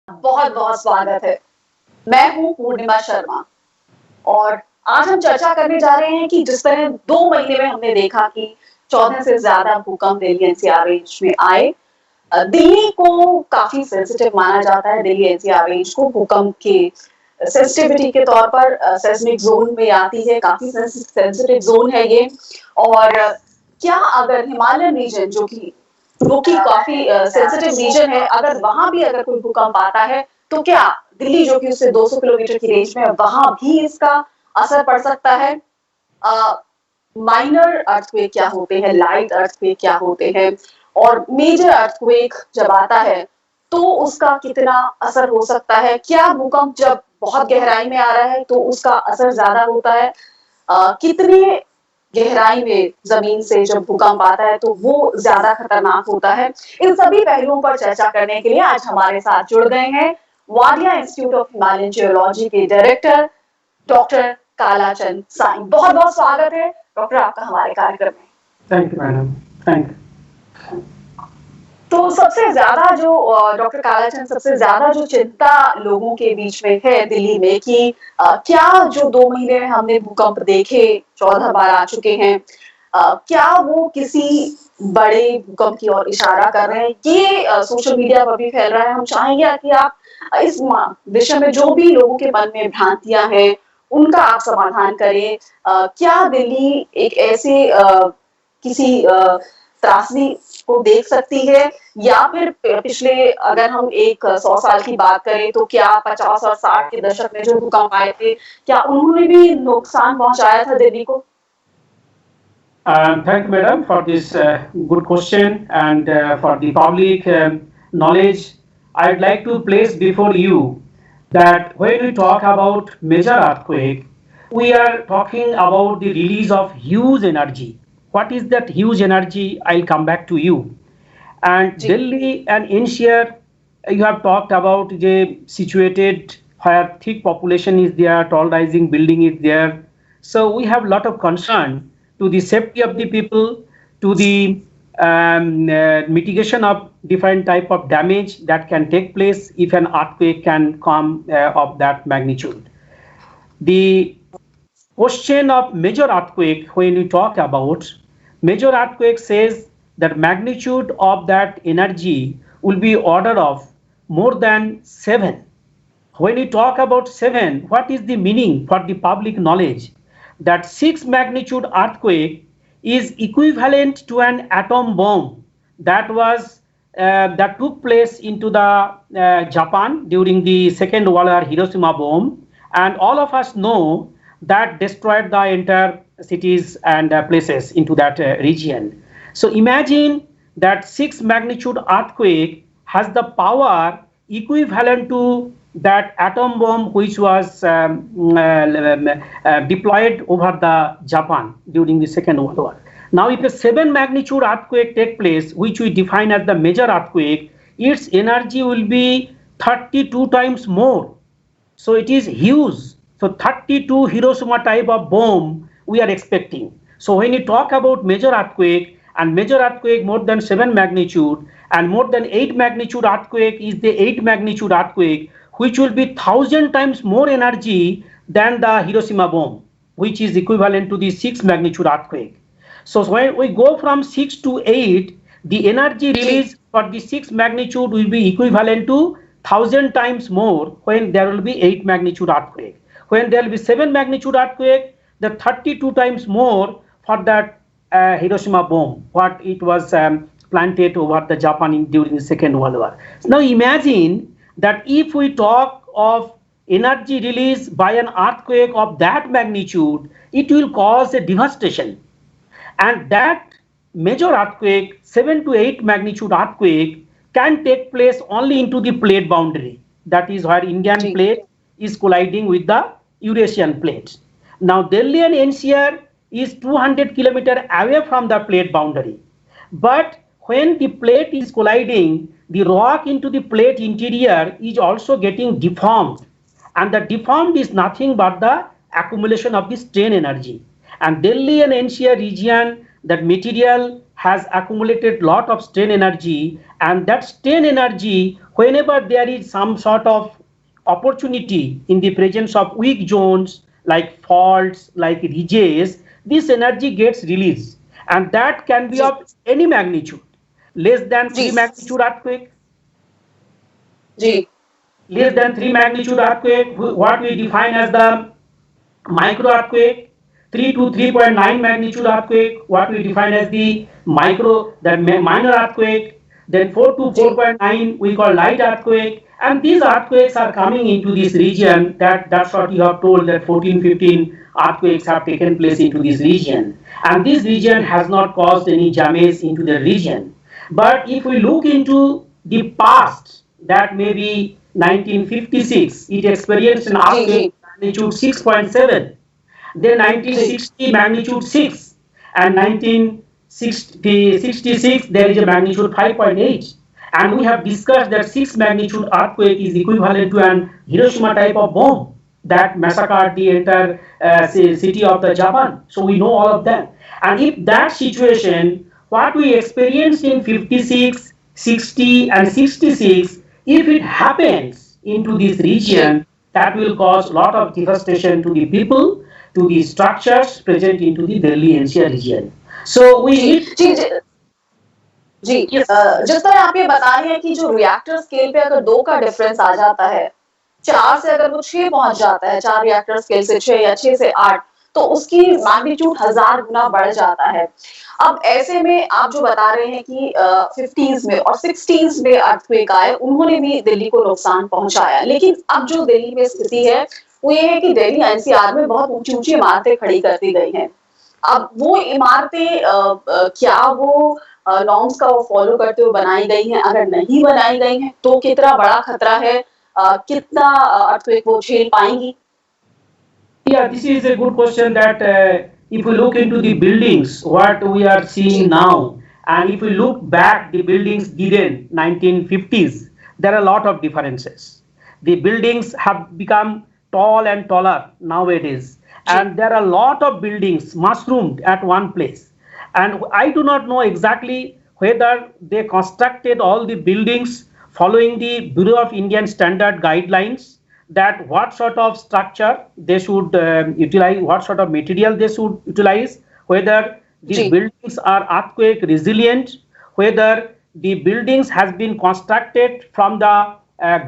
बहुत बहुत स्वागत है। मैं हूँ पूर्णिमा शर्मा और आज हम चर्चा करने जा रहे हैं कि जिस तरह 2 महीने में हमने देखा कि 14 से ज्यादा भूकंप दिल्ली एनसीआर रेंज में आए। दिल्ली को काफी सेंसिटिव माना जाता है। दिल्ली एनसीआर रेंज को भूकंप के सेंसिटिविटी के तौर पर सेस्मिक जोन में आती है। काफी सेंसिटिव जोन है ये। और क्या अगर हिमालयन रीजन जो कि काफी सेंसिटिव रीजन है, अगर वहां भी अगर कोई भूकंप आता है तो क्या दिल्ली जो कि उससे 200 किलोमीटर की रेंज में है, वहां भी इसका असर पड़ सकता है? माइनर अर्थक्वेक क्या होते हैं, लाइट अर्थक्वेक क्या होते हैं, और मेजर अर्थक्वेक जब आता है तो उसका कितना असर हो सकता है? क्या भूकंप जब बहुत गहराई में आ रहा है तो उसका असर ज्यादा होता है? कितने गहराई में जमीन से जब भूकंप आता है तो वो ज्यादा खतरनाक होता है? इन सभी पहलुओं पर चर्चा करने के लिए आज हमारे साथ जुड़ गए हैं Wadia institute of Himalayan geology के डायरेक्टर डॉक्टर कालाचंद साईं। बहुत बहुत स्वागत है डॉक्टर आपका हमारे कार्यक्रम में। Thank you madam, thank. तो सबसे ज्यादा जो डॉक्टर कालाचंद, सबसे ज्यादा जो चिंता लोगों के बीच में है दिल्ली में कि क्या जो 2 महीने में हमने भूकंप देखे, 14 बार आ चुके हैं, क्या वो किसी बड़े भूकंप की ओर इशारा कर रहे हैं? ये सोशल मीडिया पर भी फैल रहा है। हम चाहेंगे कि आप इस विषय में जो भी लोगों के मन में भ्रांतियां हैं उनका आप समाधान करें। क्या दिल्ली एक ऐसे किसी त्रासदी को देख सकती है, या फिर पिछले अगर हम 100 साल की बात करें तो क्या 50 और 60 के दशक में जो भूकंप आए थे, क्या उन्होंने भी नुकसान पहुंचाया था दिल्ली को? Thank you, madam, for this good question and for the public knowledge. I'd like to place before you that when we talk about major earthquake, we are talking about the release of huge energy. What is that huge energy? I'll come back to you. And Delhi and NCR, you have talked about the situated where thick population is there, tall rising building is there. So we have a lot of concern to the safety of the people, to the mitigation of different type of damage that can take place if an earthquake can come of that magnitude. The question of major earthquake, when we talk about major earthquake, says that magnitude of that energy will be order of more than 7. When we talk about 7, what is the meaning for the public knowledge? That 6 magnitude earthquake is equivalent to an atom bomb that was that took place into the Japan during the Second World War Hiroshima bomb, and all of us know that destroyed the entire cities and places into that region. So imagine that 6 magnitude earthquake has the power equivalent to that atom bomb which was deployed over the Japan during the Second World War. Now if a 7 magnitude earthquake take place, which we define as the major earthquake, its energy will be 32 times more. So it is huge. So 32 Hiroshima type of bomb we are expecting. So when you talk about major earthquake, and major earthquake more than 7 magnitude and more than 8 magnitude earthquake is the 8 magnitude earthquake, which will be 1,000 times more energy than the Hiroshima bomb, which is equivalent to the 6 magnitude earthquake. So when we go from 6 to 8, the energy released for the 6 magnitude will be equivalent to 1,000 times more when there will be 8 magnitude earthquake. When there will be 7 magnitude earthquake, the 32 times more for that Hiroshima bomb, what it was planted over the Japan during the Second World War. So now imagine that if we talk of energy release by an earthquake of that magnitude, it will cause a devastation. And that major earthquake, 7 to 8 magnitude earthquake, can take place only into the plate boundary. That is where Indian plate is colliding with the Eurasian plate. Now Delhi and NCR is 200 kilometers away from the plate boundary. But when the plate is colliding, the rock into the plate interior is also getting deformed. And the deformed is nothing but the accumulation of the strain energy. And Delhi and NCR region, that material has accumulated lot of strain energy, and that strain energy, whenever there is some sort of opportunity in the presence of weak zones like faults, like ridges, this energy gets released, and that can be ji of any magnitude. Less than ji 3 magnitude earthquake, ji less than 3 magnitude earthquake, what we define as the micro earthquake, 3 to 3.9 magnitude earthquake, what we define as the minor earthquake, then 4 to ji 4.9 we call light earthquake, and these earthquakes are coming into this region. That's what you have told, that 14, 15 earthquakes have taken place into this region, and this region has not caused any damage into the region. But if we look into the past, that may be 1956, it experienced an ji earthquake ji magnitude 6.7, then ji 1960 magnitude 6, and 1966 there is a magnitude 5.8, and we have discussed that 6 magnitude earthquake is equivalent to an Hiroshima type of bomb that massacred the entire city of the Japan. So we know all of them, and if that situation, what we experienced in 56, 60 and 66, if it happens into this ji region, that will cause a lot of devastation to the people, to the structures present into the Delhi NCR region. So we ji need ji to, ji yes, जिस तरह आप ये बता रहे हैं कि जो Richter scale पे अगर 2 का डिफरेंस आ जाता है, 4 से अगर वो 6 पहुंच जाता है, 4 रिएक्टर स्केल से 6 या 6 से 8, तो उसकी मैग्नीट्यूड 1000 गुना बढ़ जाता है। अब ऐसे में आप जो बता रहे हैं कि 50s में और 60s में अर्थक्वेक आए, उन्होंने भी दिल्ली को नुकसान पहुंचाया। लेकिन अब जो दिल्ली में स्थिति है, वो ये है कि दिल्ली एनसीआर में बहुत ऊंची-ऊंची इमारतें खड़ी कर दी गई हैं। अब वो इमारतें क्या वो नॉर्म्स का वो फॉलो करते हुए बनाई गई हैं? अगर नहीं बनाई गई हैं, तो कितना बड़ा खतरा है? कितना अर्थक्वेक वो झेल पाएँगी? yeah, this is a good question. That if we look into the buildings, what we are seeing ji, now, and if we look back the buildings given 1950s, there are a lot of differences. The buildings have become tall and taller nowadays, ji, and there are a lot of buildings mushroomed at one place. And I do not know exactly whether they constructed all the buildings following the Bureau of Indian Standard guidelines, that what sort of structure they should utilize, what sort of material they should utilize, whether these ji, buildings are earthquake resilient, whether the buildings has been constructed from the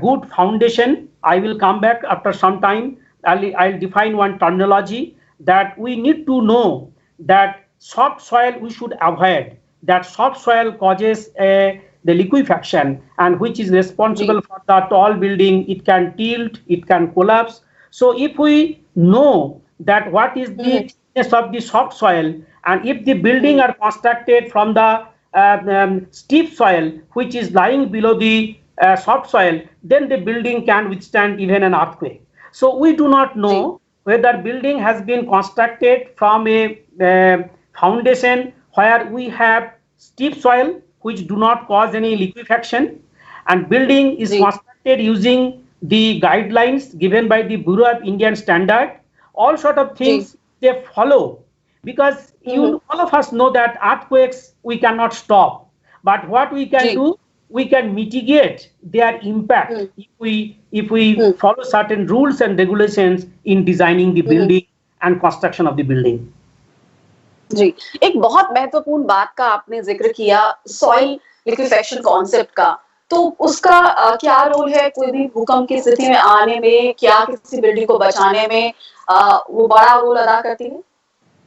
good foundation. I will come back after some time. I'll define one terminology, that we need to know that soft soil we should avoid. That soft soil causes the liquefaction, and which is ji, responsible for the tall building. It can tilt, it can collapse. So if we know that what is the hmm, thickness of the soft soil, and if the building hmm, are constructed from the steep soil which is lying below the soft soil, then the building can withstand even an earthquake. So we do not ji, know whether building has been constructed from a foundation where we have steep soil which do not cause any liquefaction, and building is ji, constructed using the guidelines given by the Bureau of Indian Standard. All sort of ji, things they follow, because hmm, hmm, all of us know that earthquakes we cannot stop, but what we can जी, do, we can mitigate their impact hmm, if we hmm, follow certain rules and regulations in designing the hmm, building and construction of the building. जी। एक बहुत महत्वपूर्ण बात का आपने ज़िक्र किया, soil liquefaction concept का। तो उसका क्या रोल है कोई भी भूकंप की स्थिति में आने में, क्या किसी बिल्डिंग को बचाने में वो बड़ा रोल अदा करती है?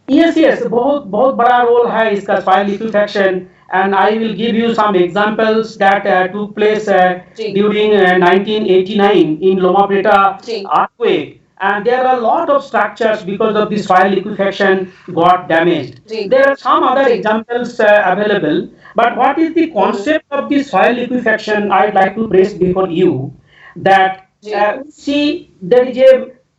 Yes, yes, बहुत बहुत बड़ा रोल है इसका soil liquefaction, and I will give you some examples that took place ji, during 1989 in Loma Prieta ji, earthquake, and there are a lot of structures because of the soil liquefaction got damaged. Ji, There are some other ji, examples available, but what is the hmm, hmm, concept of the soil liquefaction? I'd like to place before you that ji, see, there is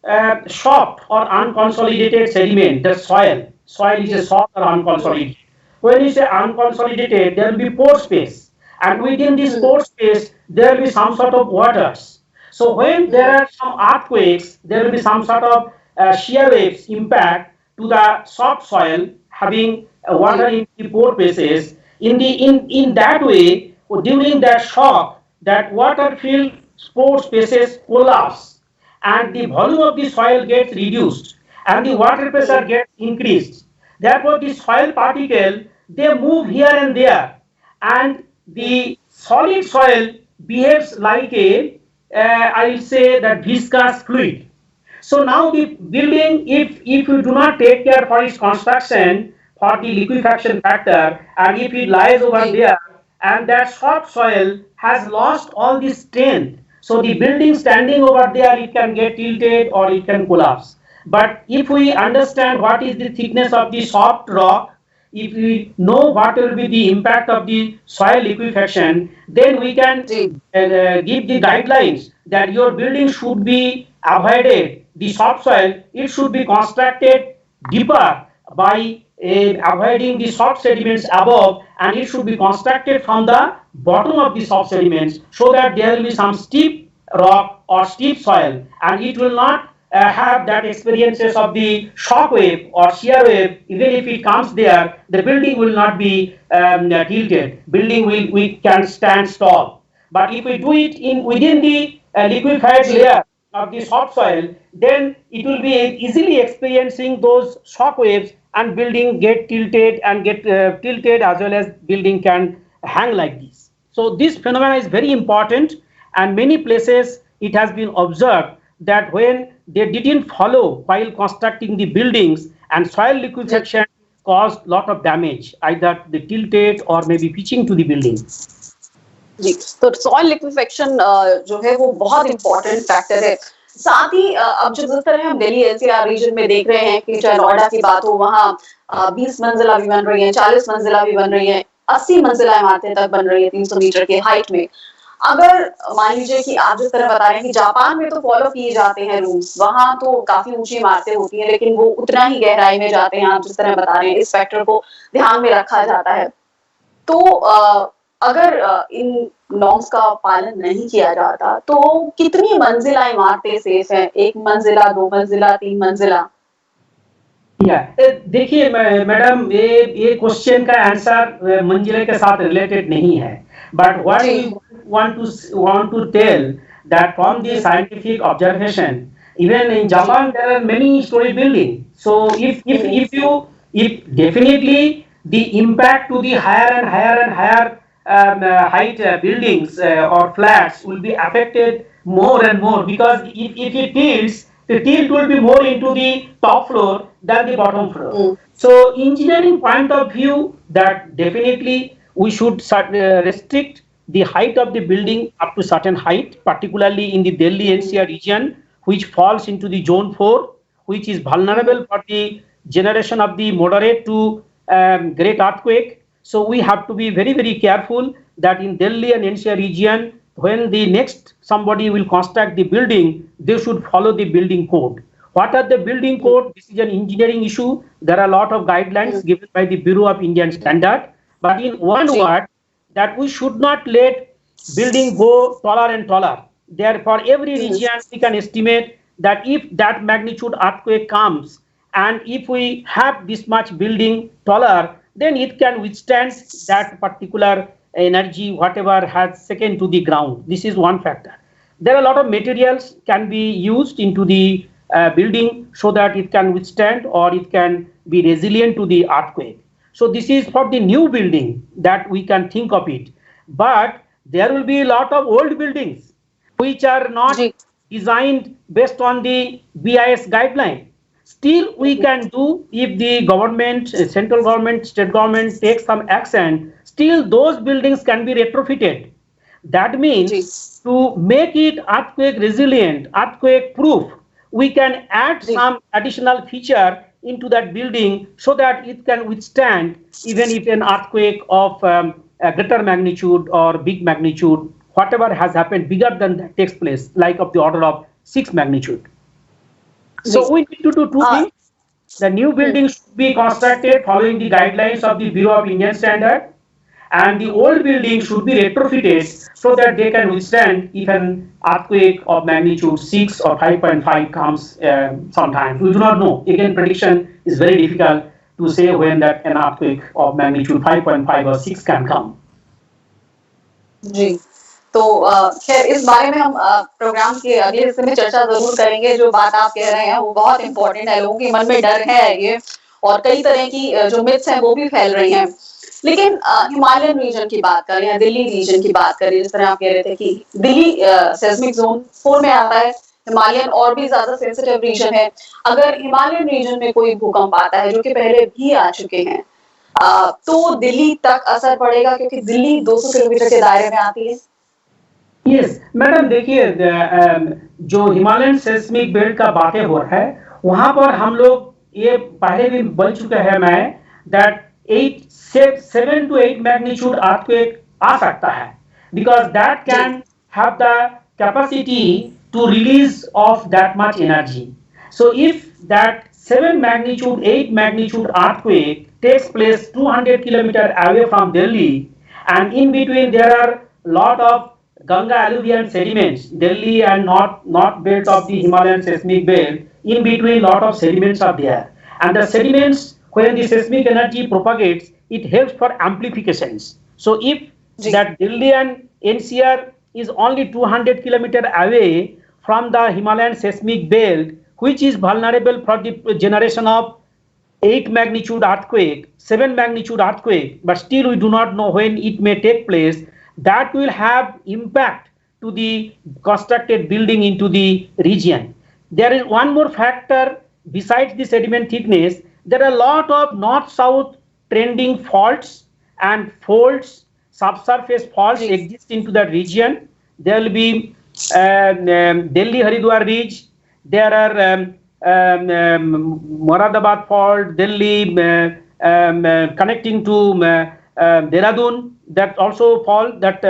a soft or unconsolidated sediment, the soil. Soil is a ji, soft or hmm, unconsolidated. When you say unconsolidated, there will be pore space, and within this hmm, pore space, there will be some sort of waters. So when there hmm, are some earthquakes, there will be some sort of shear waves impact to the soft soil, having water in the pore spaces. In that way, during that shock, that water filled pore spaces collapse, and the volume of the soil gets reduced, and the water pressure gets increased. Therefore, the soil particle, they move here and there, and the solid soil behaves like a, I will say, that viscous fluid. So now the building, if you do not take care for its construction, for the liquefaction factor, and if it lies over there, and that soft soil has lost all the strength, so the building standing over there, it can get tilted or it can collapse. But if we understand what is the thickness of the soft rock, if we know what will be the impact of the soil liquefaction, then we can give the guidelines that your building should be avoided. The soft soil, it should be constructed deeper by avoiding the soft sediments above, and it should be constructed from the bottom of the soft sediments, so that there will be some steep rock or steep soil, and it will not have that experiences of the shock wave or shear wave. Even if it comes there, the building will not be tilted. Building will, we can stand tall. But if we do it in within the liquefied layer of the soft soil, then it will be easily experiencing those shock waves, and building get tilted and get tilted, as well as building can hang like this. So this phenomenon is very important, and many places it has been observed that when they didn't follow while constructing the buildings, and soil liquefaction caused lot of damage, either the tilted or maybe pitching to the building. जी, तो soil liquefaction जो है वो बहुत important factor है। साथ ही अब जो जिस तरह हम दिल्ली एनसीआर रीजन में देख रहे हैं कि चाहे नोएडा की बात हो, वहाँ 20 मंजिला भी बन रही है, 40 मंजिला भी बन रही है, 80 मंजिला इमारतें तक बन रही है 300 मीटर के हाइट में। अगर मान लीजिए कि आप जिस तरह बता रहे हैं कि जापान में तो फॉलो किए जाते हैं रूल्स, वहां तो काफी ऊंची इमारतें होती हैं, लेकिन वो उतना ही गहराई में जाते हैं, आप जिस तरह बता रहे हैं, इस फैक्टर को ध्यान में रखा जाता है। तो अगर इन नॉर्म्स का पालन नहीं किया जाता, तो कितनी मंजिला इमारतें सेफ हैं? 1 मंजिला, 2 मंजिला, 3 मंजिला? देखिए मैडम, ये क्वेश्चन का आंसर मंजिले के साथ रिलेटेड नहीं है, but what we want to tell that from the scientific observation, even in Japan there are many story building. So if definitely the impact to the higher and higher and higher height buildings or flats will be affected more and more, because if it tilts, the tilt will be more into the top floor than the bottom floor. So engineering point of view, that definitely we should restrict the height of the building up to certain height, particularly in the Delhi NCR region, which falls into the zone 4, which is vulnerable for the generation of the moderate to great earthquake. So we have to be very, very careful that in Delhi and NCR region, when the next somebody will construct the building, they should follow the building code. What are the building code? This is an engineering issue. There are a lot of guidelines given by the Bureau of Indian Standard. But in one word, that we should not let building go taller and taller. Therefore, every region we can estimate that if that magnitude earthquake comes, and if we have this much building taller, then it can withstand that particular energy, whatever has taken to the ground. This is one factor. There are a lot of materials can be used into the building so that it can withstand or it can be resilient to the earthquake. So this is for the new building that we can think of it. But there will be a lot of old buildings which are not designed based on the BIS guideline. Still we can do, if the government, central government, state government takes some action, still those buildings can be retrofitted. That means to make it earthquake resilient, earthquake proof, we can add some additional feature into that building so that it can withstand even if an earthquake of a greater magnitude or big magnitude, whatever has happened bigger than that takes place, like of the order of 6 magnitude. So we need to do two things. The new building should be constructed following the guidelines of the Bureau of Indian Standard, and the old building should be retrofitted so that they can withstand if an earthquake of magnitude 6 or 5.5 comes sometimes. We do not know. Again, prediction is very difficult. to say when that an earthquake of magnitude 5.5 or 6 can come. जी, तो खैर इस बारे में हम programme के अगले हिस्से में चर्चा जरूर करेंगे। जो बात आप कह रहे हैं वो बहुत इंपॉर्टेंट है, लोगों के मन में डर है ये, और कई तरह की जो मिथ्स हैं वो भी फैल रही हैं। लेकिन हिमालयन रीजन की बात करें या दिल्ली रीजन की बात करें, जिस तरह आप कह रहे थे कि दिल्ली सेस्मिक जोन 4 में आता है, हिमालयन और भी ज्यादा सेंसिटिव रीजन है। अगर हिमालयन रीजन में कोई भूकंप आता है, जो कि पहले भी आ चुके हैं, तो दिल्ली तक असर पड़ेगा, क्योंकि दिल्ली 200 किलोमीटर के दायरे में आती है। यस मैडम, देखिए जो हिमालयन सेस्मिक बेल्ट का बातें हो रहा है, वहां पर हम लोग ये पहले भी बोल चुका है मैं, दैट 7 to 8 मैग्नीट्यूड अर्थक्वेक आ सकता है, because that can have the capacity to release of that much energy. So if that 7 magnitude, 8 magnitude earthquake takes place 200 kilometers away from Delhi, and in between there are lot of Ganga alluvial sediments, Delhi and north belt of the Himalayan seismic belt, in between lot of sediments are there. And the sediments, when the seismic energy propagates, it helps for amplifications. So if that Delhi and NCR is only 200 kilometers away from the Himalayan seismic belt, which is vulnerable for the generation of 8 magnitude earthquake, 7 magnitude earthquake, but still we do not know when it may take place, that will have impact to the constructed building into the region. There is one more factor besides the sediment thickness. There are a lot of north-south trending faults and folds, subsurface faults exist into that region. There will be Delhi-Haridwar ridge. There are Moradabad fault, Delhi connecting to Dehradun, that also fault, that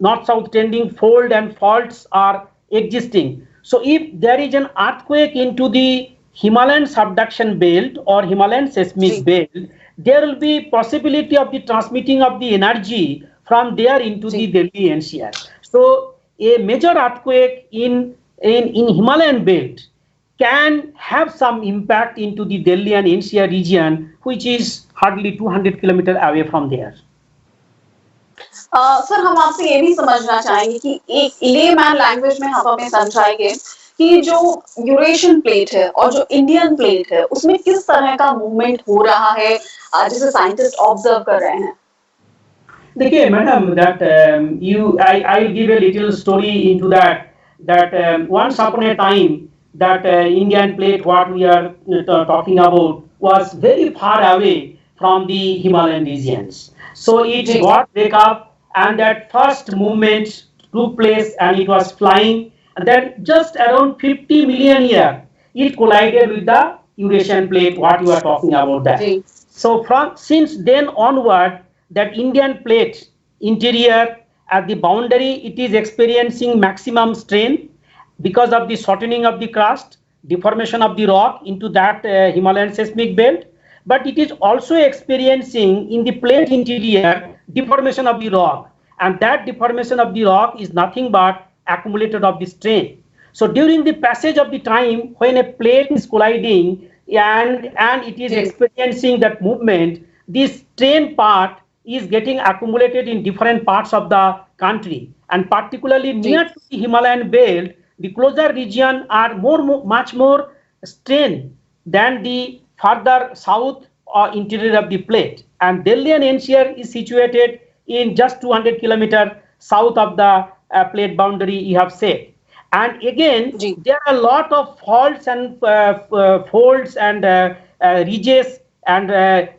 north-south trending fold and faults are existing. So if there is an earthquake into the Himalayan subduction belt or Himalayan seismic belt, there will be possibility of the transmitting of the energy from there into the Delhi NCR. So a major earthquake in Himalayan belt can have some impact into the Delhi and NCR region, which is hardly 200 kilometers away from there. Sir, हम आपसे ये भी समझना चाहेंगे कि एक layman language में हम हमें समझाएंगे कि जो यूरेशियन प्लेट है और जो इंडियन प्लेट है, उसमें किस तरह का मूवमेंट हो रहा है, जिसे साइंटिस्ट ऑब्जर्व कर रहे हैं। देखिए madam, that I'll give a little story into that. Once upon a time, that Indian plate, what we are talking about, was very far away from the Himalayan regions. So it got break up, and that first movement took place, and it was flying. And then just around 50 million years, it collided with the Eurasian plate, what you are talking about that. So since then onward, that Indian plate interior at the boundary, it is experiencing maximum strain because of the shortening of the crust, deformation of the rock into that Himalayan seismic belt. But it is also experiencing in the plate interior deformation of the rock, and that deformation of the rock is nothing but accumulated of the strain. So during the passage of the time, when a plate is colliding and it is experiencing that movement, this strain part is getting accumulated in different parts of the country, and particularly near to the Himalayan belt, the closer region are much more strained than the further south or interior of the plate. And Delhi and NCR is situated in just 200 kilometers south of the plate boundary you have said. And again, there are a lot of faults and folds and ridges and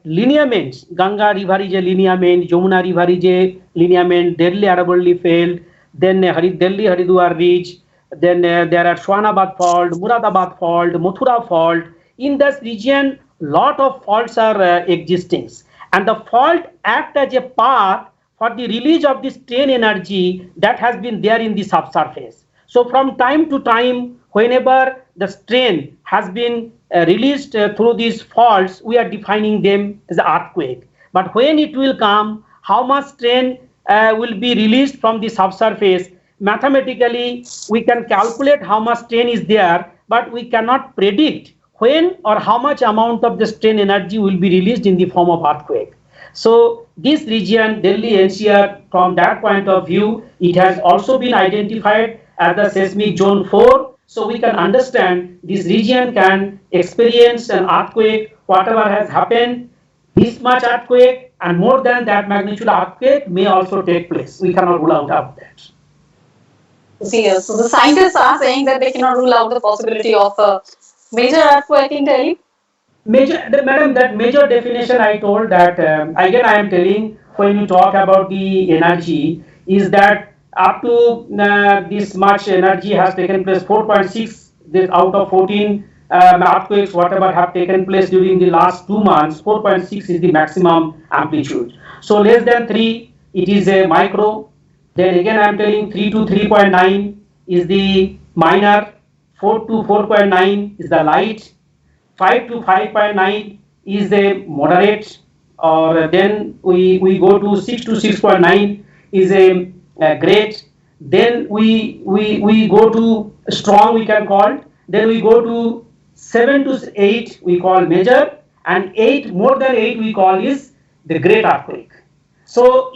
lineaments. Ganga river is a lineament, Jamuna river is a lineament, Delhi Aravalli failed, then Delhi Haridwar ridge, then there are Swanabad fault, Muradabad fault, Mathura fault. In this region, lot of faults are existing, and the fault act as a path for the release of the strain energy that has been there in the subsurface. So from time to time, whenever the strain has been released through these faults, we are defining them as earthquake. But when it will come, how much strain will be released from the subsurface, mathematically we can calculate how much strain is there, but we cannot predict when or how much amount of the strain energy will be released in the form of earthquake. So this region, Delhi NCR, from that point of view, it has also been identified as the seismic zone 4. So we can understand this region can experience an earthquake, whatever has happened, this much earthquake and more than that magnitude earthquake may also take place. We cannot rule out of that. See, so the scientists are saying that they cannot rule out the possibility of a major earthquake in Delhi. Madam, that major definition I told that again I am telling when you talk about the energy is that up to this much energy has taken place 4.6 out of 14 earthquakes whatever have taken place during the last 2 months. 4.6 is the maximum amplitude. So less than 3 it is a micro. Then again I am telling 3 to 3.9 is the minor. 4 to 4.9 is the light. 5 to 5.9 is a moderate, or then we go to 6 to 6.9 is a great, then we go to strong, we can call it, then we go to 7 to 8 we call major, and 8 more than 8 we call is the great earthquake. So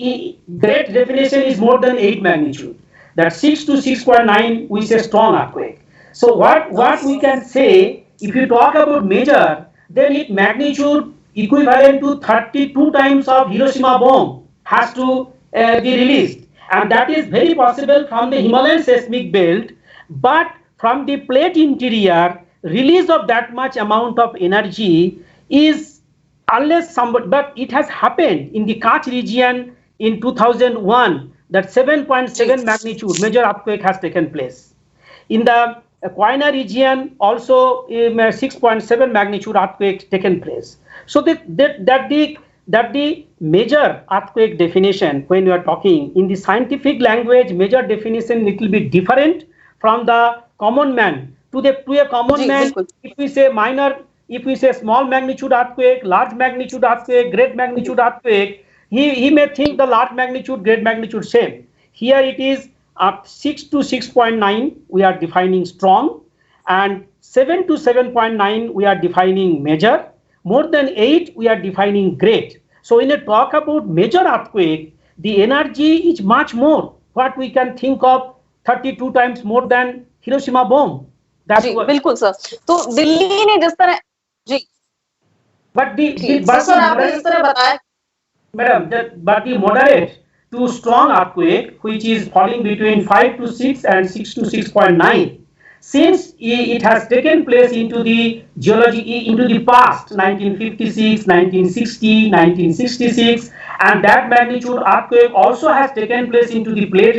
great definition is more than 8 magnitude. That 6 to 6.9 we say strong earthquake. So what we can say, if you talk about major, then it magnitude equivalent to 32 times of Hiroshima bomb has to be released, and that is very possible from the Himalayan seismic belt, but from the plate interior release of that much amount of energy is, unless somebody, but it has happened in the Kutch region in 2001 that 7.7 magnitude major earthquake has taken place. In the Koyna region also 6.7 magnitude earthquake taken place. So that the major earthquake definition, when you are talking in the scientific language, major definition little bit different from the common man. To a common man, if we say minor, if we say small magnitude earthquake, large magnitude earthquake, great magnitude earthquake, he may think the large magnitude, great magnitude same. Here it is up 6 to 6.9 we are defining strong, and 7 to 7.9 we are defining major, more than 8 we are defining great. So when you talk about major earthquake, the energy is much more, what we can think of 32 times more than Hiroshima bomb. That's जी, बिल्कुल sir. तो दिल्ली ने जिस तरह जी, but sir आपने जिस तरह बताया, madam, but the moderate to strong earthquake, which is falling between 5 to 6 and 6 to 6.9, since it has taken place into the geology, into the past, 1956, 1960, 1966, and that magnitude earthquake also has taken place into the plate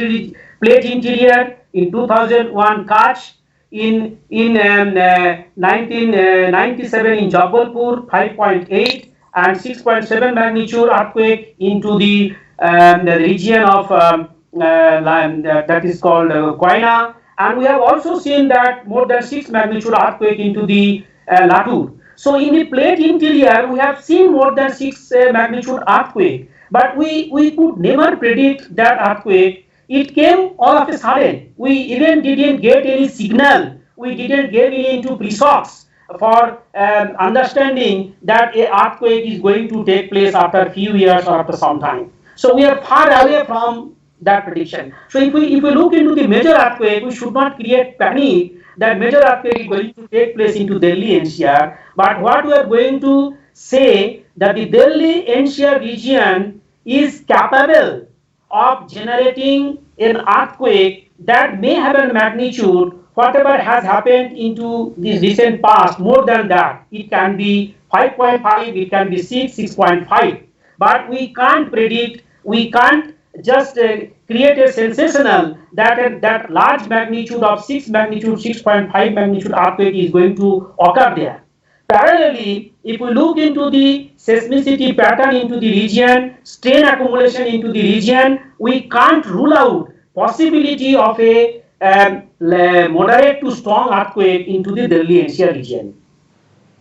interior in 2001 Kutch, in 1997 in Jabalpur 5.8 and 6.7 magnitude earthquake into the region of that is called Koyna, and we have also seen that more than 6 magnitude earthquake into the Latur. So in the plate interior we have seen more than 6 magnitude earthquake, but we could never predict that earthquake. It came all of a sudden. We even didn't get any signal. We didn't get into pre-shocks for understanding that a earthquake is going to take place after a few years or after some time. So we are far away from that prediction. So if we look into the major earthquake, we should not create panic that major earthquake is going to take place into Delhi NCR. But what we are going to say that the Delhi NCR region is capable of generating an earthquake that may have a magnitude whatever has happened into the recent past, more than that. It can be 5.5, it can be 6, 6.5. But we can't predict, we can't just create a sensational that large magnitude of 6 magnitude, 6.5 magnitude earthquake is going to occur there. Parallelly, if we look into the seismicity pattern into the region, strain accumulation into the region, we can't rule out possibility of a moderate to strong earthquake into the Delhi NCR region.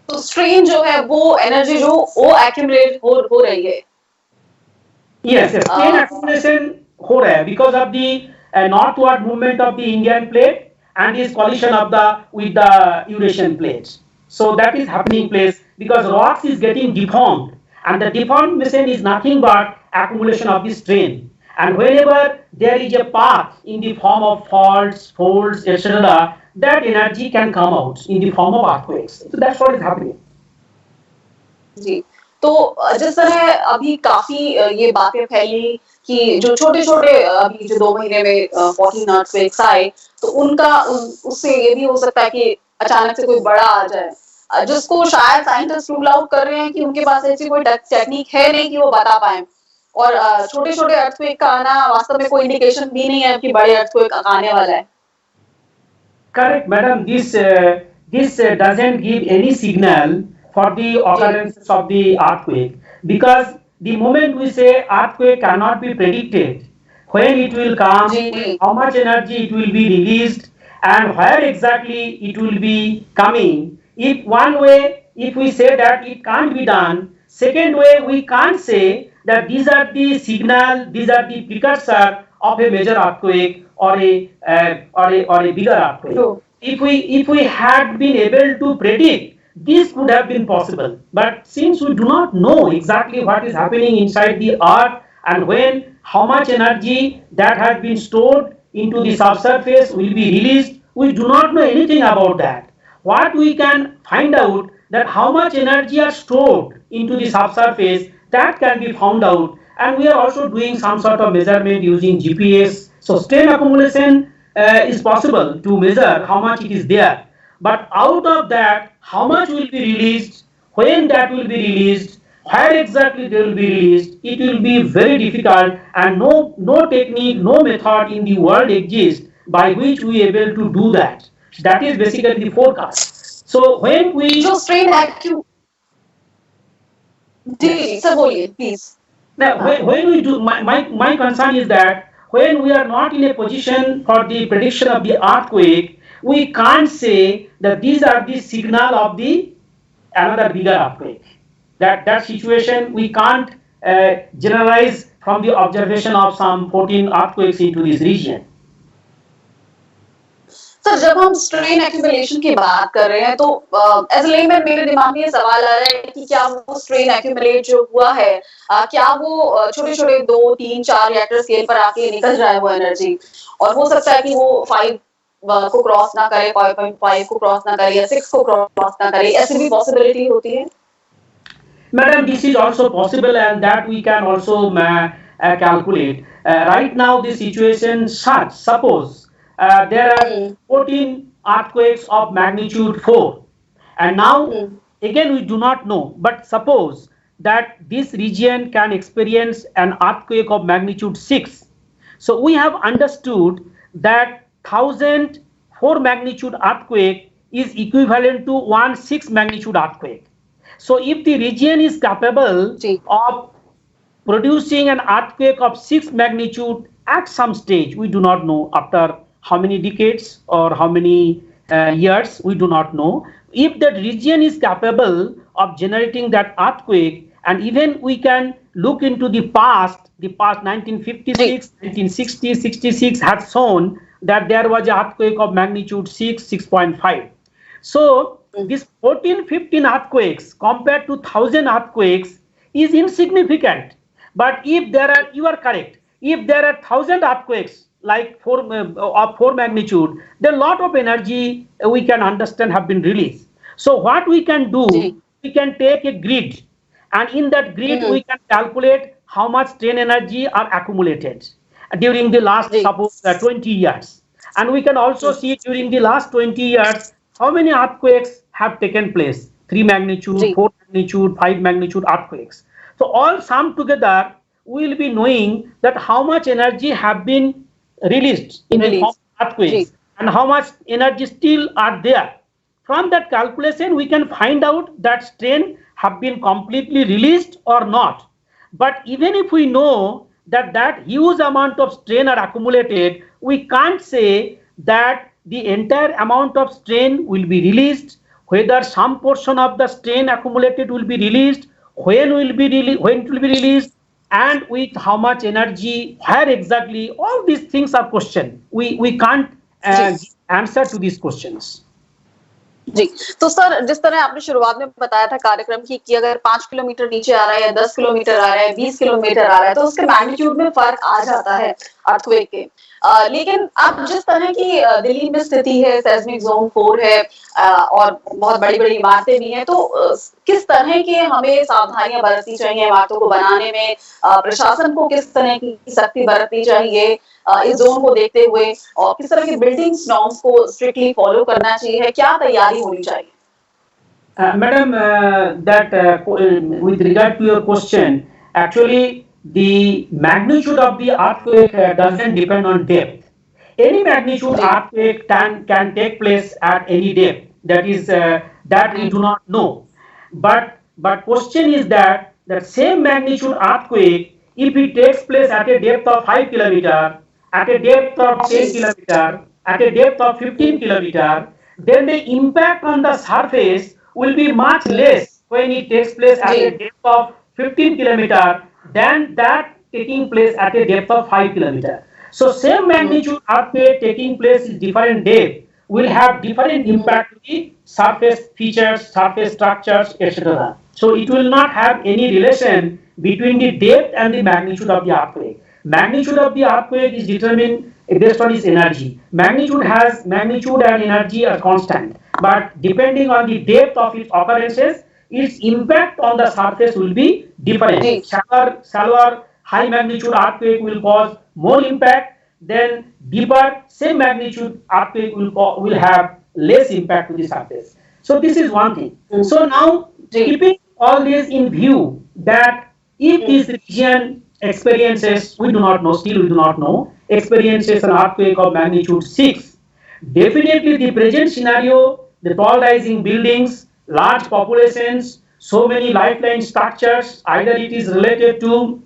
तो strain जो है वो energy जो वो accumulate हो रही है. Yes, strain accumulation हो रहा है because of the northward movement of the Indian plate and its collision of with the Eurasian plates. So that is happening place because rocks is getting deformed, and the deformation is nothing but accumulation of the strain. And whenever there is a path in the form of faults, folds, etc., that energy can come out in the form of earthquakes. So that's what is happening. जी, तो जिस तरह अभी काफी ये बातें फैली कि जो छोटे-छोटे अभी जो 2 महीने में 14 अर्थक्वेक्स आए, तो उससे ये भी हो सकता है कि अचानक से कोई बड़ा आ जाए, जिसको शायद साइंटिस्ट रूल आउट कर रहे हैं कि उनके पास ऐसी कोई टेक्निक है नहीं कि वो बता पाए। और छोटे-छोटे अर्थक्वेक का आना वास्तव में कोई इंडिकेशन भी नहीं है कि बड़े अर्थक्वेक आने वाला है। Correct, madam. This doesn't give any signal for the occurrence of the earthquake, because the moment we say earthquake cannot be predicted, when it will come, how much energy it will be released, and where exactly it will be coming. If one way, if we say that it can't be done, second way we can't say that these are the signal, these are the precursor of a major earthquake or a bigger earthquake. True. If we had been able to predict, this could have been possible. But since we do not know exactly what is happening inside the earth and when, how much energy that has been stored into the subsurface will be released, we do not know anything about that. What we can find out that how much energy are stored into the subsurface, that can be found out, and we are also doing some sort of measurement using GPS. So strain accumulation is possible to measure how much it is there, but out of that how much will be released, when that will be released, where exactly they will be released, it will be very difficult, and no technique, no method in the world exists by which we are able to do that. That is basically the forecast. So when we जो strain जी sir बोलिए please. Now, when we do, my concern is that when we are not in a position for the prediction of the earthquake, we can't say that these are the signal of the another bigger earthquake. That situation we can't generalize from the observation of some 14 earthquakes into this region. Sir जब हम strain accumulation की बात कर रहे हैं तो as layman मेरे दिमाग में ये सवाल आ रहा है कि क्या वो स्ट्रेन एक्यूमुलेट जो हुआ है क्या वो छोटे-छोटे 2 3 4 रिएक्टर स्केल पर आके निकल रहा है वो एनर्जी, और हो सकता है कि वो 5 को क्रॉस ना करे, 5.5 को क्रॉस ना करे या 6 को क्रॉस ना करे, ऐसी भी पॉसिबिलिटी होती है? Madam, this is also possible, and that we can also calculate. Right now the situation such, suppose there are 14 earthquakes of magnitude 4, and now again we do not know, but suppose that this region can experience an earthquake of magnitude 6. So we have understood that 1004 magnitude earthquake is equivalent to 1/6 magnitude earthquake. So if the region is capable of producing an earthquake of 6 magnitude at some stage, we do not know after how many decades or how many years, we do not know. If that region is capable of generating that earthquake, and even we can look into the past 1956, 1960, 66 has shown that there was an earthquake of magnitude 6, 6.5. So this 14, 15 earthquakes compared to 1000 earthquakes is insignificant. But if there are, you are correct, if there are 1000 earthquakes like 4 magnitude, then a lot of energy we can understand have been released. So what we can do, we can take a grid, and in that grid we can calculate how much strain energy are accumulated during the last suppose 20 years, and we can also see during the last 20 years how many earthquakes have taken place, 3 magnitude, 4 magnitude, 5 magnitude earthquakes. So all summed together we will be knowing that how much energy have been released in the form of earthquakes and how much energy still are there. From that calculation we can find out that strain have been completely released or not. But even if we know that that huge amount of strain are accumulated, we can't say that the entire amount of strain will be released, whether some portion of the strain accumulated will be released, when it will be released, and with how much energy, where exactly, all these things are questioned. We can't answer to these questions. जी, तो sir जिस तरह आपने शुरुआत में बताया था कार्यक्रम की कि अगर 5 किलोमीटर नीचे आ रहा है या 10 किलोमीटर आ रहा है, 20 किलोमीटर आ रहा है, तो उसके मैग्नीट्यूड में फ़र्क आ जाता है अर्थक्वेक के। लेकिन अब जिस तरह की दिल्ली में स्थिति है, सेस्मिक ज़ोन 4 है और बहुत बड़ी-बड़ी इमारतें भी हैं, तो किस तरह के हमें सावधानियाँ बरतनी चाहिए इमारतों को बनाने में? प्रशासन को किस तरह की सख्ती बरतनी चाहिए इस ज़ोन को देखते हुए और किस तरह की बिल्डिंग्स नॉर्म्स को स्ट्रिक्टली फॉलो करना चाहिए? क्या तैयारी होनी चाहिए? Madam, with regard to your question, actually the magnitude of the earthquake doesn't depend on depth. Any magnitude जी, earthquake can take place at any depth. That is that we hmm, do not know. But question is that same magnitude earthquake, if it takes place at a depth of 5 kilometer, at a depth of 10 जी, kilometer, at a depth of 15 hmm, kilometer, then the impact on the surface will be much hmm, less when it takes place at a जी, depth of 15 kilometer than that taking place at a depth of 5 kilometer. So same hmm, magnitude earthquake taking place in different depth will have different hmm, impact to the surface features, surface structures, etc. So it will not have any relation between the depth and the magnitude of the earthquake. Magnitude of the earthquake is determined based on its energy. Magnitude and energy are constant, but depending on the depth of its occurrences, its impact on the surface will be different. जी, Shallower high magnitude earthquake will cause more impact, then deeper same magnitude earthquake will have less impact to the surface. So this is one thing. Hmm, So now जी, keeping all this in view that if hmm, this region experiences, we do not know, still we do not know, experiences an earthquake of magnitude 6, definitely the present scenario, the tall rising buildings, large populations, so many lifeline structures, either it is related to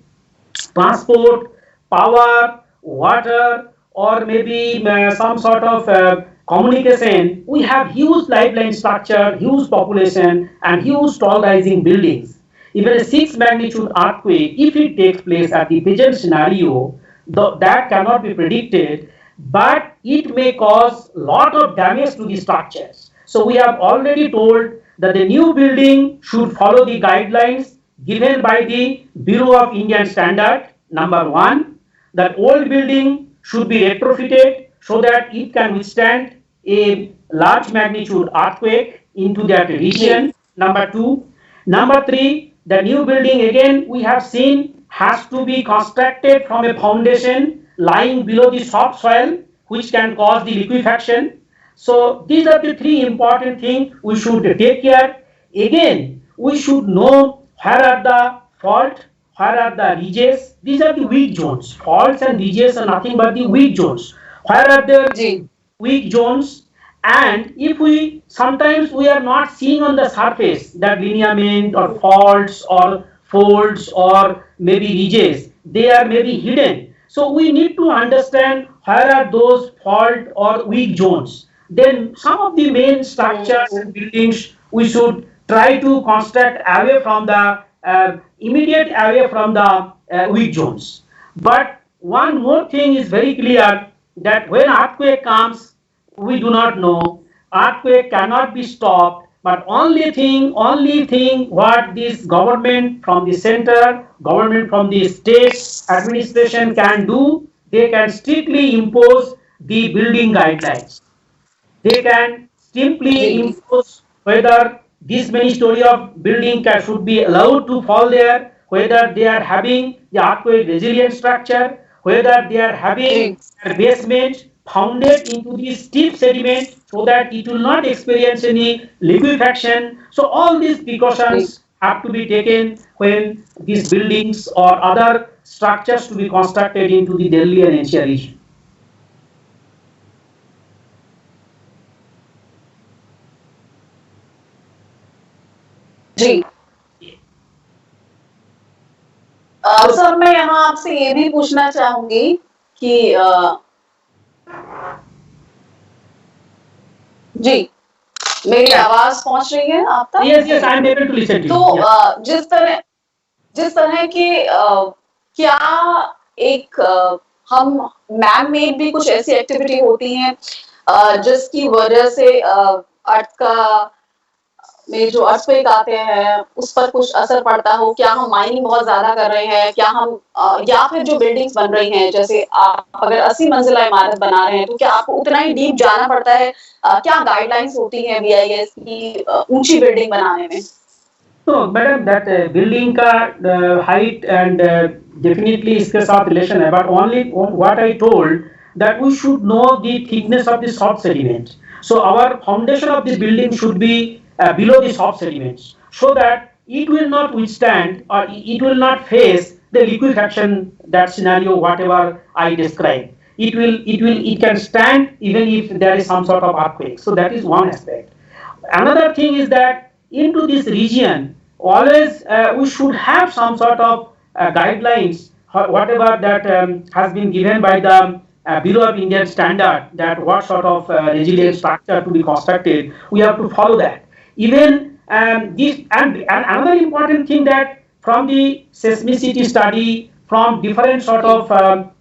transport, power, water, or maybe some sort of communication, we have huge lifeline structure, huge population, and huge tall rising buildings. Even a 6 magnitude earthquake, if it takes place at the present scenario, that cannot be predicted, but it may cause lot of damage to the structures. So we have already told that the new building should follow the guidelines given by the Bureau of Indian Standard. Number one, that old building should be retrofitted so that it can withstand a large magnitude earthquake into that जी, region. Number two. Number three, the new building again we have seen has to be constructed from a foundation lying below the soft soil which can cause the liquefaction. So these are the three important things we should take care. Again, we should know where are the fault, where are the ridges. These are the weak zones. Faults and ridges are nothing but the weak zones. Where are the जी, weak zones? And if we sometimes we are not seeing on the surface that lineament or faults or folds or maybe ridges, they are maybe hidden. So we need to understand where are those fault or weak zones. Then some of the main hmm, structures hmm, and buildings we should try to construct away from the immediate away from the weak zones. But one more thing is very clear that when earthquake comes, we do not know. Earthquake cannot be stopped, but only thing what this government from the center, government from the state administration can do, they can strictly impose the building guidelines. They can simply जी, impose whether this many story of building should be allowed to fall there, whether they are having the earthquake resilient structure, whether they are having जी, their basement founded into the steep sediment so that it will not experience any liquefaction. So all these जी, precautions have to be taken when these buildings or other structures to be constructed into the Delhi and NCR region. जी। Sir मैं यहाँ आपसे ये भी पूछना चाहूँगी कि जी, मेरी Yeah. आवाज़ पहुँच रही है आप तक? Yes, yes, I am able to listen to तो you. Yeah. जिस तरह की क्या एक हम मैन मेड भी कुछ ऐसी एक्टिविटी होती हैं जिसकी वजह से अर्थ का में जो अर्थक्वेक आते हैं उस पर कुछ असर पड़ता हो, क्या हम माइनिंग बहुत ज्यादा कर रहे हैं, क्या हम या फिर जो बिल्डिंग्स बन रही हैं, जैसे आप अगर 80 मंजिला इमारत बना रहे हैं तो क्या आपको उतना ही डीप जाना पड़ता है? क्या गाइडलाइंस होती है बीआईएस की ऊंची बिल्डिंग बनाने में? No, madam, that building का height and definitely इसके साथ relation है, but only what I told that we should know the thickness of the soft sediments. So our foundation of the building should be below the soft sediments, so that it will not withstand or it will not face the liquefaction, that scenario whatever I described. It can stand even if there is some sort of earthquake. So that is one aspect. Another thing is that into this region, always we should have some sort of guidelines, whatever that has been given by the Bureau of Indian Standard, that what sort of resilient structure to be constructed, we have to follow that. Even this, and another important thing, that from the seismicity study, from different sort of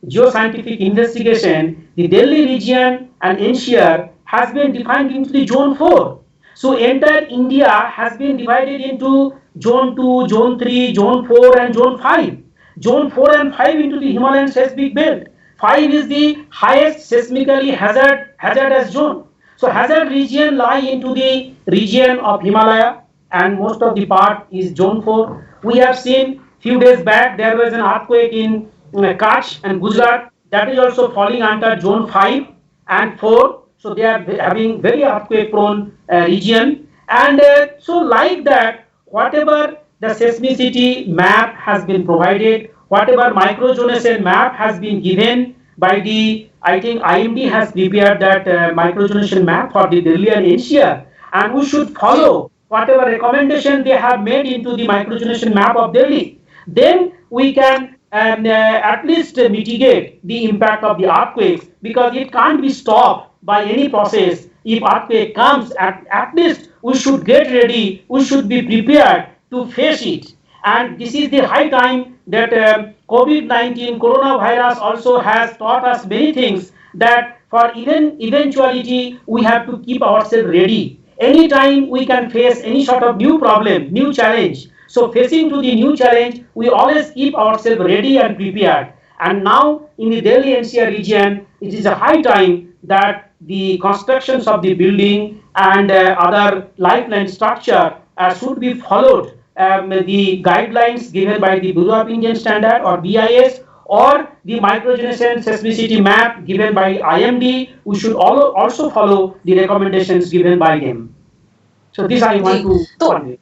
geoscientific investigation, the Delhi region and NCR has been defined into the zone 4. So entire India has been divided into zone 2, zone 3, zone 4 and zone 5. Zone 4 and 5 into the Himalayan seismic belt. 5 is the highest seismically hazardous zone. So hazard region lie into the region of Himalaya, and most of the part is zone 4. We have seen few days back there was an earthquake in Kutch and Gujarat, that is also falling under zone 5 and 4. So they are having very earthquake prone region, and so like that, whatever the seismicity map has been provided, whatever microzonation map has been given by the, I think IMD has prepared that microzonation map for the Delhi and Asia, and we should follow whatever recommendation they have made into the microzonation map of Delhi. Then we can at least mitigate the impact of the earthquakes, because it can't be stopped by any process. If earthquake comes, at least we should get ready, we should be prepared to face it. And this is the high time that COVID-19 coronavirus also has taught us many things, that for even eventuality we have to keep ourselves ready. Anytime we can face any sort of new problem, new challenge. So facing to the new challenge, we always keep ourselves ready and prepared. And now in the Delhi NCR region, it is a high time that the constructions of the building and other lifeline structure should be followed. The guidelines given by the Bureau of Indian Standard or BIS, or the microzonation seismicity map given by IMD, we should also follow the recommendations given by them. So this I want to convey.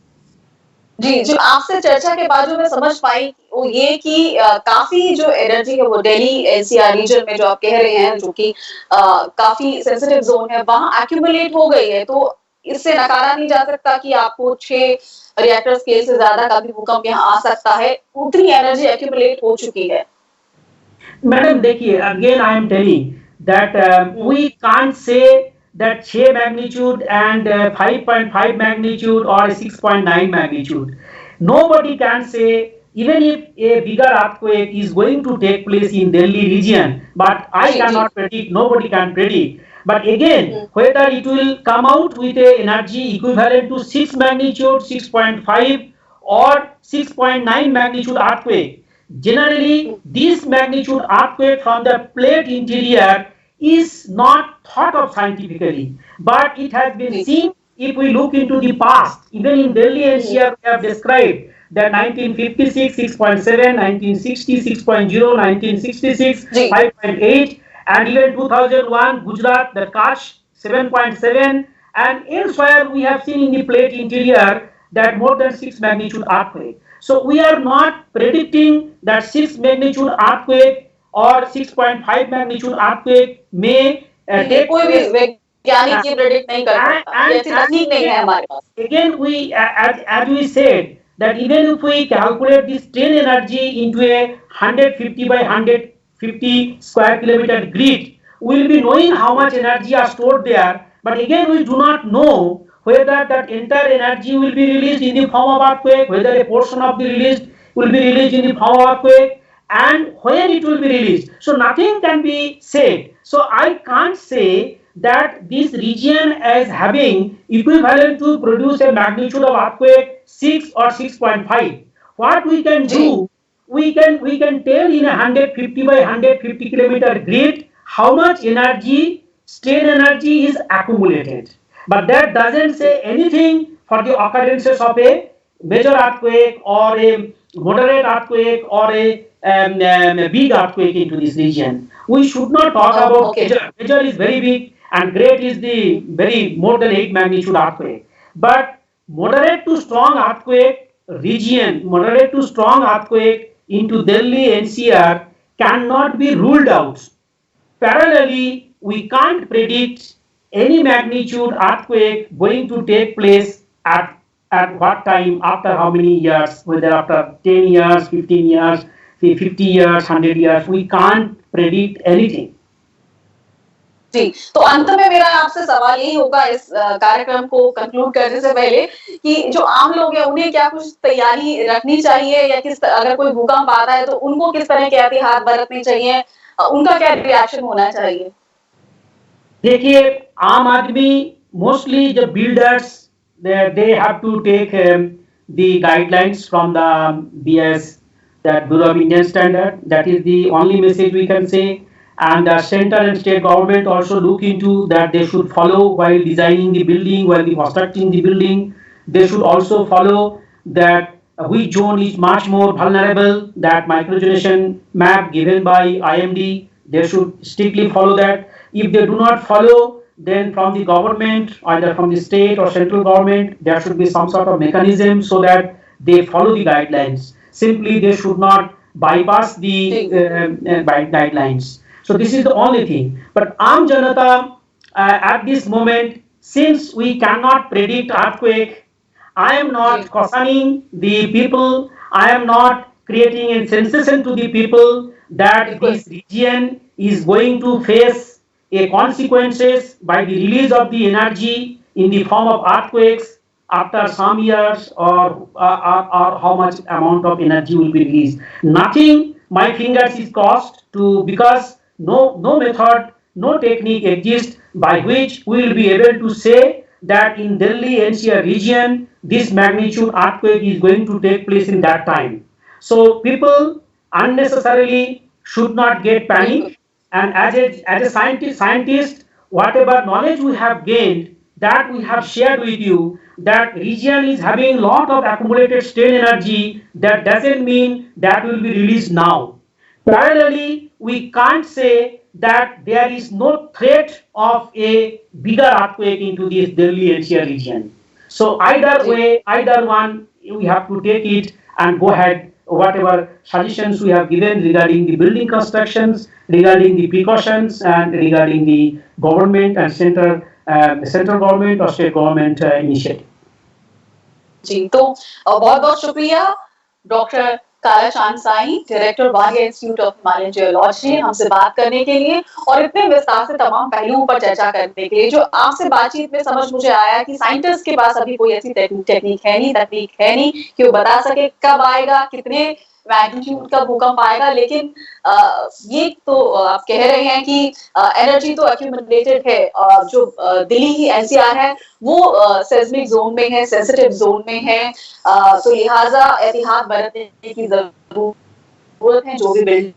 जी, जो आपसे चर्चा के बाद जो मैं समझ पाई वो ये कि काफी जो एनर्जी है वो दिल्ली एनसीआर रीजन में जो आप कह रहे हैं, जो कि काफी सेंसिटिव जोन है, वहां एक्यूमुलेट हो गई है। तो इससे नकारा नहीं जा सकता कि आपको 6 रिएक्टर स्केल से ज्यादा का भी भूकंप यहाँ आ सकता है, उतनी एनर्जी एक्यूमुलेट हो चुकी है। मैडम देखिए, again I am telling that we can't say that 6 magnitude and 5.5 magnitude or 6.9 magnitude. Nobody can say, even if a bigger earthquake is going to take place in Delhi region, but I cannot predict, nobody can predict. But again, whether it will come out with a energy equivalent to 6 magnitude, 6.5 or 6.9 magnitude earthquake, generally this magnitude earthquake from the plate interior is not thought of scientifically, but it has been seen. If we look into the past, even in Delhi NCR we have described that 1956 6.7, 1960 6.0, 1966 5.8, and even 2001 Gujarat, the Kutch 7.7, and elsewhere we have seen in the plate interior that more than 6 magnitude earthquake. So we are not predicting that 6 magnitude earthquake or 6.5 magnitude earthquake may take कोई भी वैज्ञानिक ये predict नहीं कर सकता, ऐसी तकनीक नहीं है हमारे पास। Again, we as we said that even if we calculate this strain energy into a 150 by 150 square kilometer grid, we will be knowing how much energy are stored there. But again, we do not know whether that entire energy will be released in the form of earthquake, whether a portion of the released will be released in the form of earthquake, and when it will be released. So nothing can be said. So I can't say that this region is having equivalent to produce a magnitude of earthquake 6 or 6.5. What we can जी do, we can tell in a 150 by 150 kilometer grid how much energy, strain energy is accumulated. But that doesn't say anything for the occurrences of a major earthquake or a moderate earthquake or a big earthquake into this region. We should not talk about okay major. Major is very big and great is the very more than 8 magnitude earthquake. But moderate to strong earthquake region, moderate to strong earthquake into Delhi NCR cannot be ruled out. Parallelly, we can't predict any magnitude earthquake going to take place at what time, after how many years, whether after 10 years, 15 years, 50 years, 100 years, we can't predict anything. जी, तो अंत में मेरा आपसे सवाल यही होगा इस कार्यक्रम को कंक्लूड करने से पहले कि जो आम लोग हैं उन्हें क्या कुछ तैयारी रखनी चाहिए या अगर कोई भूकंप आता है तो उनको किस तरह के एहतियात बरतने चाहिए, उनका क्या रिएक्शन होना चाहिए? देखिए, आम आदमी mostly the builders, they have to take the guidelines from the BS, that Bureau of Indian Standard. That is the only message we can say. And the central and state government also look into that, they should follow while designing the building, while constructing the building. They should also follow that which zone is much more vulnerable, that microzonation map given by IMD. They should strictly follow that. If they do not follow, then from the government, either from the state or central government, there should be some sort of mechanism so that they follow the guidelines. Simply, they should not bypass the guidelines. So this is the only thing. But Aam Janata, at this moment, since we cannot predict earthquake, I am not cautioning the people. I am not creating a sensation to the people that this region is going to face a consequences by the release of the energy in the form of earthquakes after some years, or how much amount of energy will be released. Nothing, my fingers is crossed to, because no method, no technique exists by which we will be able to say that in Delhi NCR region this magnitude earthquake is going to take place in that time. So people unnecessarily should not get panic, and as a scientist, whatever knowledge we have gained, that we have shared with you, that region is having lot of accumulated strain energy, that doesn't mean that will be released now. Parallelly, we can't say that there is no threat of a bigger earthquake into this Delhi NCR region. So either way, either one, we have to take it and go ahead. Whatever suggestions we have given regarding the building constructions, regarding the precautions, and regarding the government and central government or state government initiative. जी, तो बहुत-बहुत शुक्रिया doctor Kalachand Sai, director Wahge institute of Himalayan geology, हमसे बात करने के लिए और इतने विस्तार से तमाम पहलुओं पर चर्चा करने के लिए। जो आपसे बातचीत में समझ मुझे आया कि साइंटिस्ट के पास अभी कोई ऐसी तकनीक है नहीं कि वो बता सके कब आएगा, कितने मैग्नीट्यूड का भूकंप आएगा, लेकिन ये तो आप कह रहे हैं कि एनर्जी तो एक्यूमुलेटेड है, जो दिल्ली ही एनसीआर है वो सेस्मिक जोन में है, सेंसिटिव जोन में है, तो लिहाजा एहतियात बरतने की जरूरत है। जो भी बिल्ड